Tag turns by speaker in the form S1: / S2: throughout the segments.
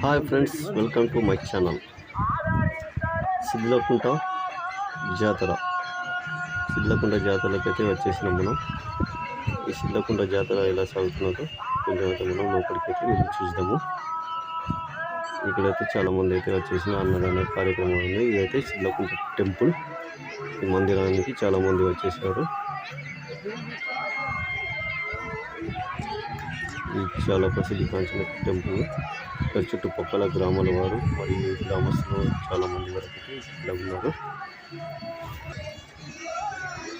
S1: Hi friends, welcome to my channel. Sidlakunta జాతరలోకి అయితే వచ్చేసినాం మనం. ఈ సిద్లకుంట జాతర ఎలా సాగుతున్నదో కొంచెం అయితే మనం లోపలికైతే వెళ్ళి చూద్దాము. ఇక్కడైతే చాలామంది అయితే వచ్చేసిన అన్నదాన కార్యక్రమం ఉంది. ఇదైతే సిద్లకుంట టెంపుల్. ఈ మందిరానికి చాలామంది వచ్చేసారు. ఇది చాలా ప్రసిద్ధిగాంచిన టెంపుల్. ఇక్కడ చుట్టుపక్కల గ్రామాల వారు మరియు గ్రామస్తులు చాలామంది వరకు ఇక్కడ ఉన్నారు.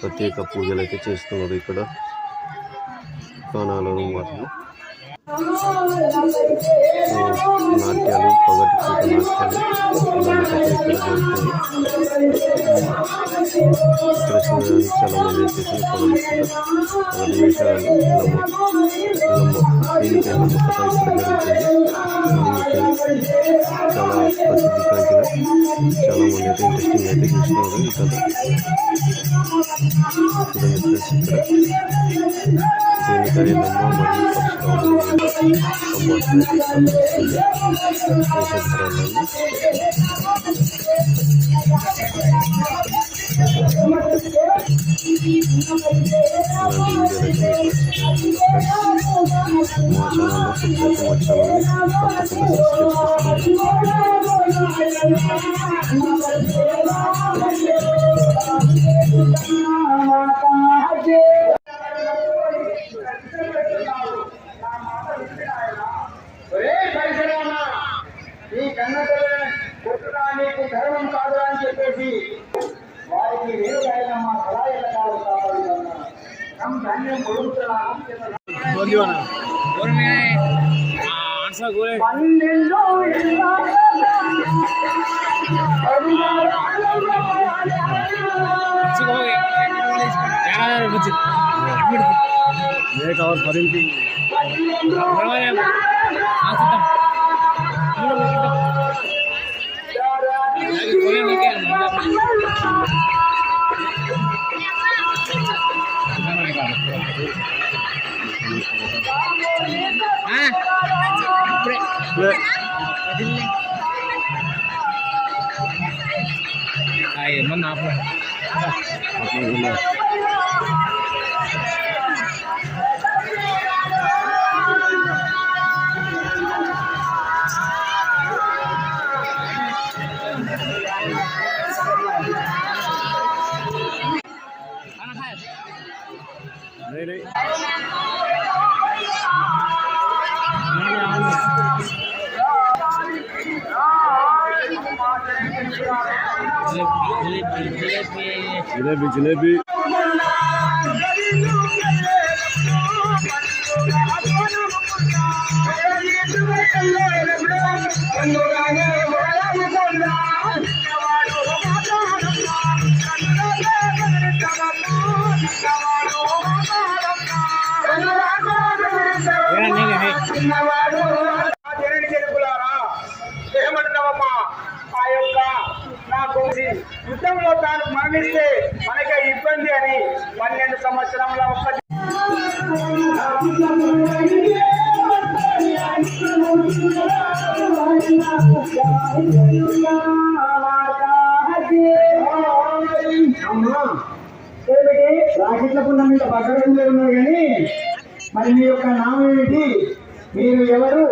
S1: ప్రత్యేక పూజలు అయితే చేస్తున్నారు ఇక్కడ. కానాలు మరియు నాట్యాలు, పగటి పూట నాట్యాలు ఇక్కడ జరుగుతుంది. ఇక్కడ చూడడానికి చాలామంది వచ్చేసి పగటి వేషాలు కథ ఇక్కడ జరుగుతుంది. చాలా ప్రసిద్ధి కాంచిన చాలామంది అయితే ఇంట్రెస్టింగ్ అయితే చూస్తున్నారు ఈ కథ. చూడండి ఫ్రెండ్స్, ఇక్కడ దేనికైనమ్మ మరియు
S2: ఈ కన్నతలే పుట్టుగా నీకు ధర్మం కాదు అని చెప్పేసి వారికి వేరుగా మా కళాయిల కాదు కావాలన్నా हम धन्य పొడుగుతున్నాము.
S1: జిలేబీ
S2: యుద్ధంలో తాను మరణిస్తే మనకే ఇబ్బంది అని 12 సంవత్సరంలో రాకెట్ల పుణ్యం మీద బట్టలు ఉన్నారు కానీ మరి మీ యొక్క నామం ఏమిటి? మీరు ఎవరు?